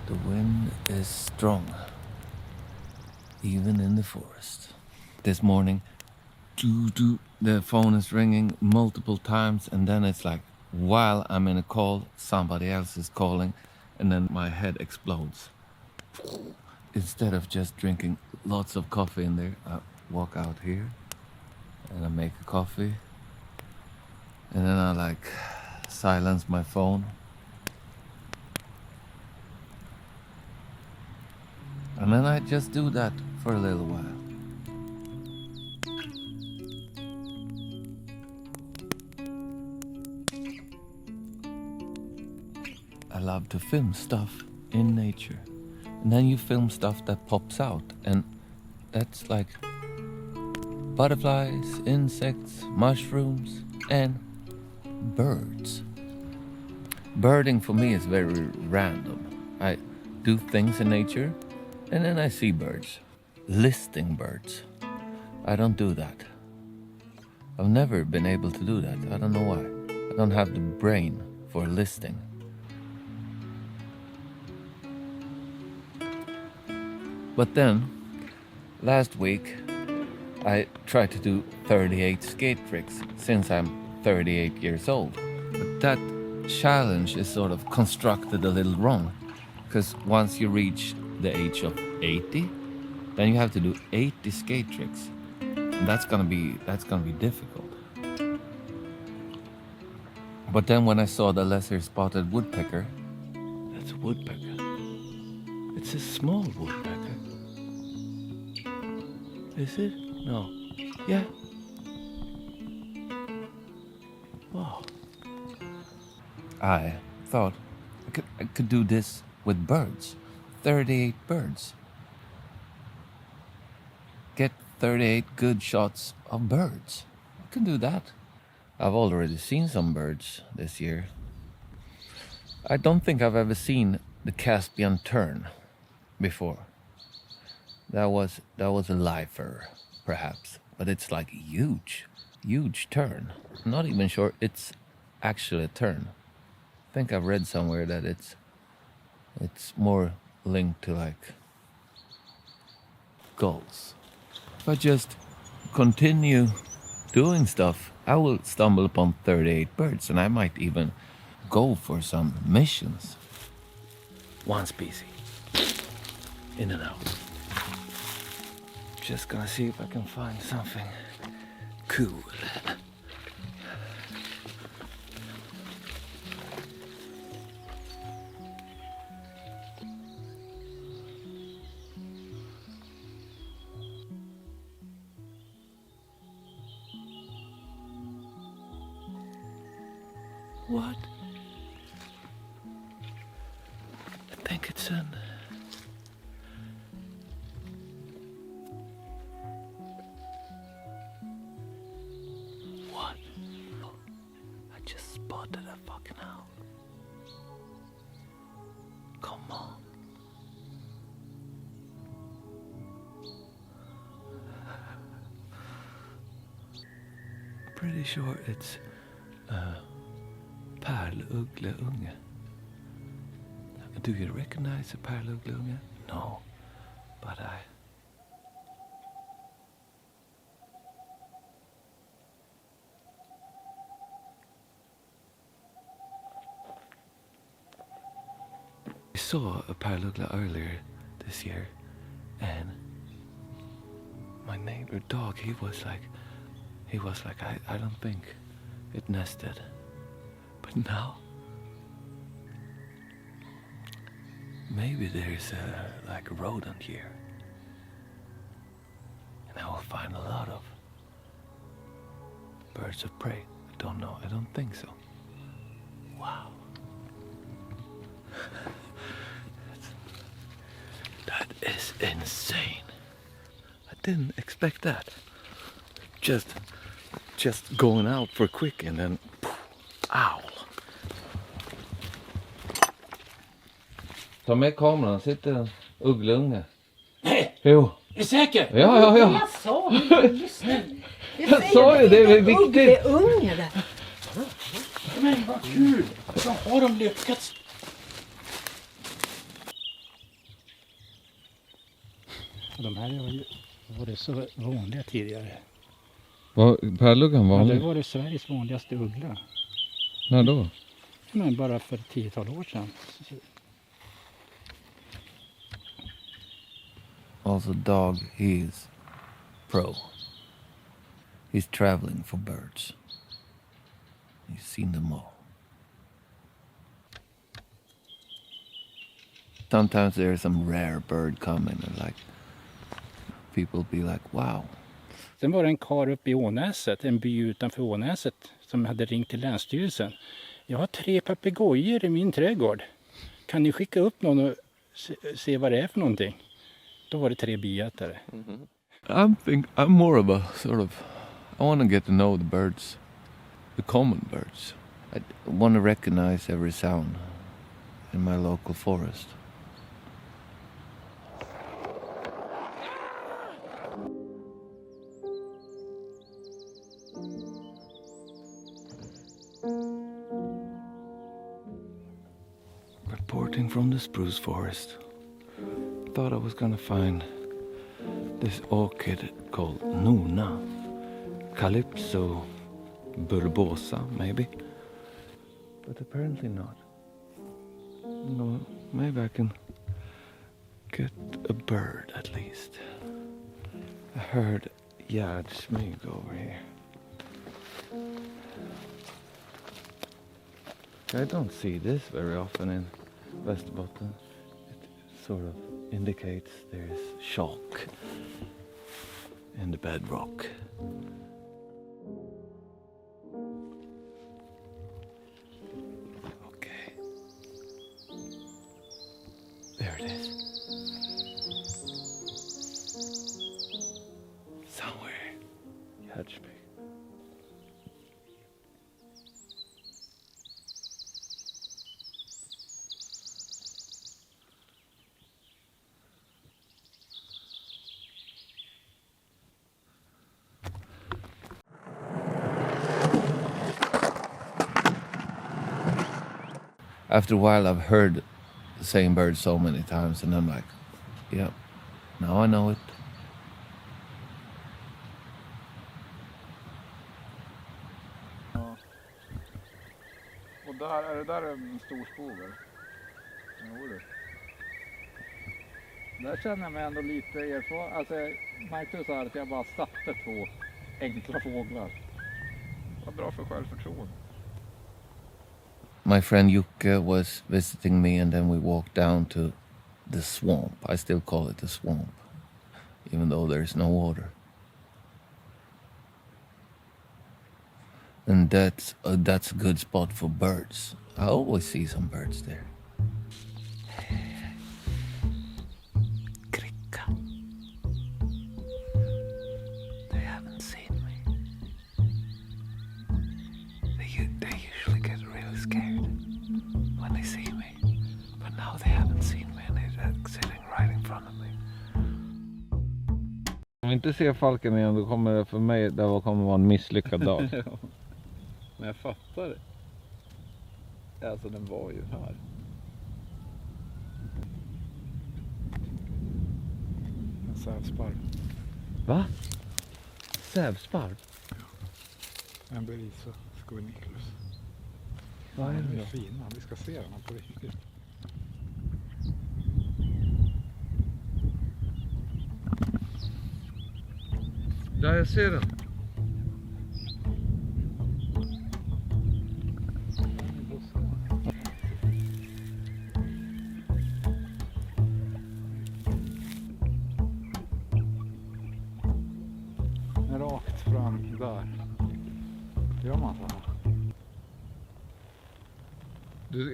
The wind is strong, even in the forest. This morning, the phone is ringing multiple times, and then it's like, while I'm in a call, somebody else is calling, and then my head explodes. Instead of just drinking lots of coffee in there, I walk out here, and I make a coffee, and then I silence my phone. And then I just do that for a little while. I love to film stuff in nature. And then you film stuff that pops out. And that's like butterflies, insects, mushrooms, and birds. Birding for me is very random. I do things in nature. And then I see birds. Listing birds. I don't do that. I've never been able to do that. I don't know why. I don't have the brain for listing. But then, last week, I tried to do 38 skate tricks since I'm 38 years old. But that challenge is sort of constructed a little wrong. Because once you reach the age of 80, then you have to do 80 skate tricks, and that's gonna be difficult. But then when I saw the lesser spotted woodpecker, that's a woodpecker. It's a small woodpecker. Is it? No. Yeah. Wow. I thought I could do this with birds. 38 birds. Get 38 good shots of birds. I can do that. I've already seen some birds this year. I don't think I've ever seen the Caspian tern before. That was a lifer, perhaps, but it's like huge tern. I'm not even sure it's actually a tern. I think I've read somewhere that it's more linked to like gulls. If I just continue doing stuff, I will stumble upon 38 birds, and I might even go for some missions. One species. In and out. Just gonna see if I can find something cool. What? I think it's an... What? I just spotted a fucking owl. Come on. Pretty sure it's Pärluggleunge. Do you recognize a pärluggleunge? No, but I saw a pärluggla earlier this year, and my neighbor dog, he was like, I don't think it nested. But now, maybe there's a rodent here, and I will find a lot of birds of prey. I don't know. I don't think so. Wow. That is insane. I didn't expect that. Just going out for quick and then poof, ow. Ta med kameran, sitter en ugglunge. Nej! Jo. Är du säker? Ja. Jag sa ju, lyssna. Jag sa ju, det är viktigt. Unge där. Men vad kul! Så har de lyckats. Och de här var det så vanliga tidigare. Var pärluggan Ja, vanlig? det var det Sveriges vanligaste uggla. När då? Men bara för 10-tal år sedan. Also dog, he is pro. He's traveling for birds. He's seen them all. Sometimes there's some rare bird coming and like people be like, wow. Sen var det en kar uppe i Ånäset, en by utanför Ånäset, som hade ringt till Länsstyrelsen. Jag har 3 papegojor i min trädgård. Kan ni skicka upp någon och se vad det är för någonting? Då var det 3 biätare. I'm more of a sort of, I want to get to know the birds, the common birds. I want to recognize every sound in my local forest. Reporting from the spruce forest. Thought I was gonna find this orchid called Nona. Calypso bulbosa, maybe. But apparently not. No, maybe I can get a bird at least. I heard Smyg over here. I don't see this very often in Västerbotten. It sort of indicates there's shock in the bedrock. Okay. There it is. Somewhere. Catch me. After a while, I've heard the same bird so many times, and I'm like, yeah, now I know it. Ja. Och där, är det där en stor skog eller? Jo du. Där känner jag mig ändå lite erfaren. Alltså jag märkte så här att jag bara satte 2 enkla fåglar. Vad bra för självförtroende. My friend Jukka was visiting me, and then we walked down to the swamp. I still call it the swamp, even though there's no water. And that's a good spot for birds. I always see some birds there. Kricka. They haven't seen me. They usually get really scared when they see me. But now they haven't seen me and they're sitting right in front of me. Om vi inte ser falken igen, då kommer det för mig det kommer vara en misslyckad dag. Men jag fattar det. Alltså den var ju här. En sävsparv. Va? Sävsparv? En berisa squiniculus. Vad är De det är då? fina, vi ska se den på riktigt. Ja, jag ser den. Rakt fram där. Gör man så här?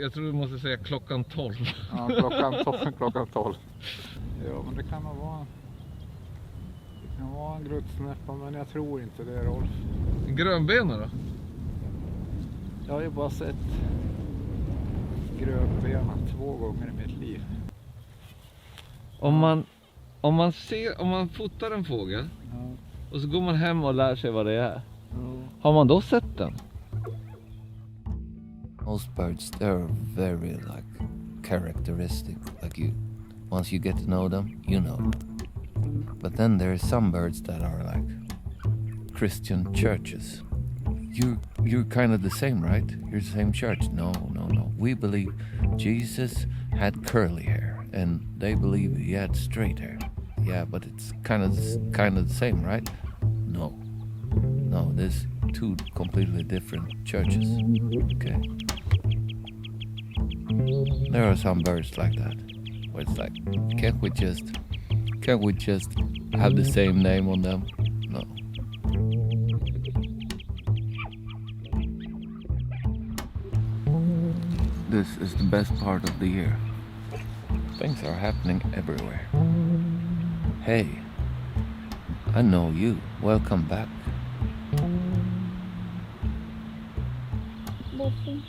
Jag tror du måste säga klockan 12. Ja, klockan 12. Ja, men det kan nog vara... Det kan vara en gruttsnäppa, men jag tror inte det är Rolf. Grönbena då? Jag har ju bara sett grönbena 2 gånger i mitt liv. Om man fotar en fågel Ja, och så går man hem och lär sig vad det är. ja. Har man då sett den? Most birds, they're very like characteristic. Like once you get to know them, you know them. But then there are some birds that are like Christian churches. You're kind of the same, right? You're the same church. No. We believe Jesus had curly hair, and they believe he had straight hair. Yeah, but it's kind of the same, right? No, there's two completely different churches. Okay. There are some birds like that, where it's like, can't we just have the same name on them? No. This is the best part of the year. Things are happening everywhere. Hey, I know you. Welcome back. Det är fint.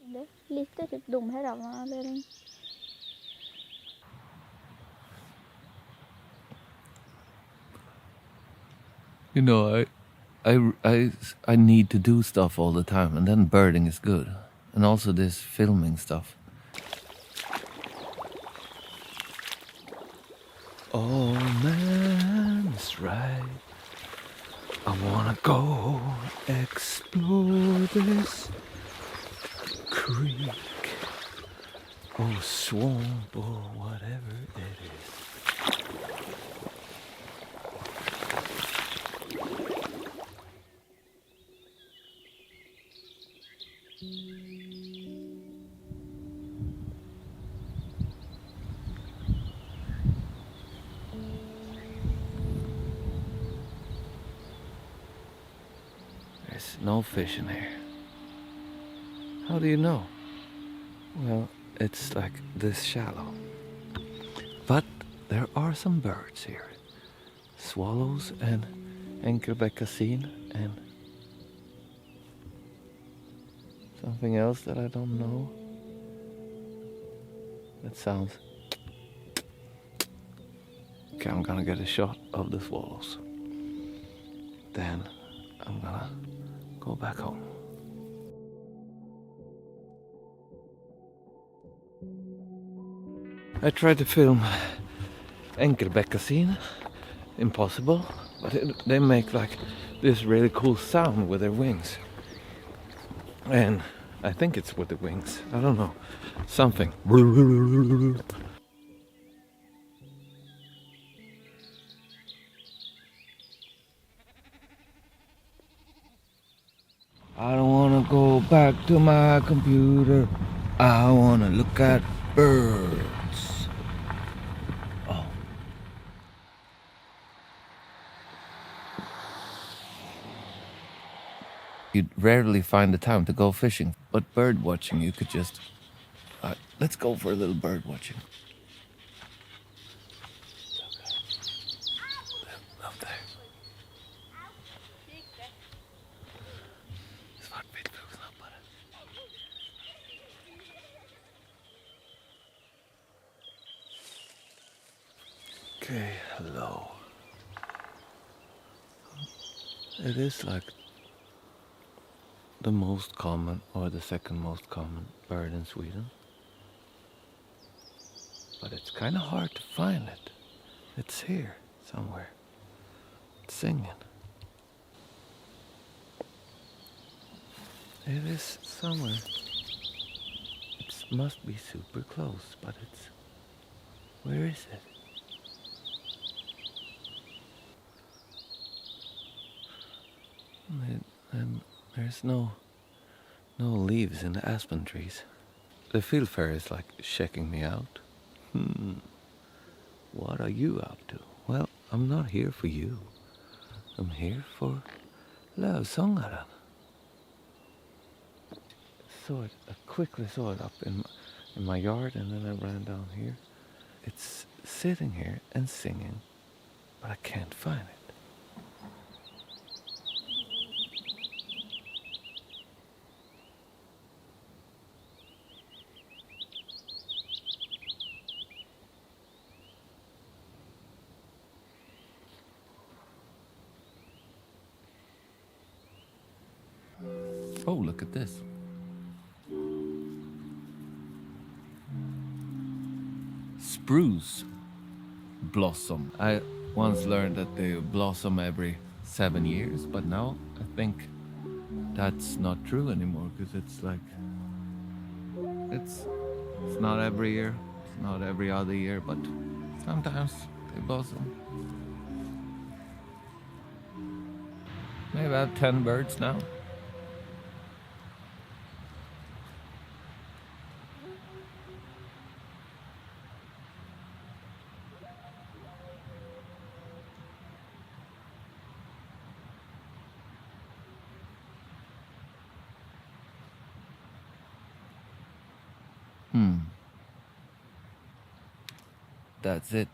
Det är lite typ domherre av någon anledning. You know, I need to do stuff all the time, and then birding is good, and also this filming stuff. Oh man, it's right. I wanna go explore this creek, or swamp, or whatever it is. There's no fish in here. How do you know? Well, it's like this shallow. But there are some birds here. Swallows and enkelbeckasin and something else that I don't know. That sounds... Okay, I'm gonna get a shot of the swallows. Then I'm gonna go back home. I tried to film enkelbeckasin, impossible, but they make like this really cool sound with their wings. And I think it's with the wings, I don't know, something. I don't wanna go back to my computer. I wanna look at birds. Oh. You'd rarely find the time to go fishing, but bird watching you could just... let's go for a little bird watching. Up there. Okay, hello. It is like the most common or the second most common bird in Sweden. But it's kind of hard to find it. It's here somewhere. It's singing. It is somewhere. It must be super close, but it's... Where is it? And there's no leaves in the aspen trees. The field fairy is like checking me out. What are you up to? Well, I'm not here for you. I'm here for lövsångaren. I quickly saw it up in my yard, and then I ran down here. It's sitting here and singing, but I can't find it. Oh, look at this. Spruce blossom. I once learned that they blossom every 7 years, but now I think that's not true anymore, because it's like it's not every year, it's not every other year, but sometimes they blossom. Maybe I have 10 birds now. That's it.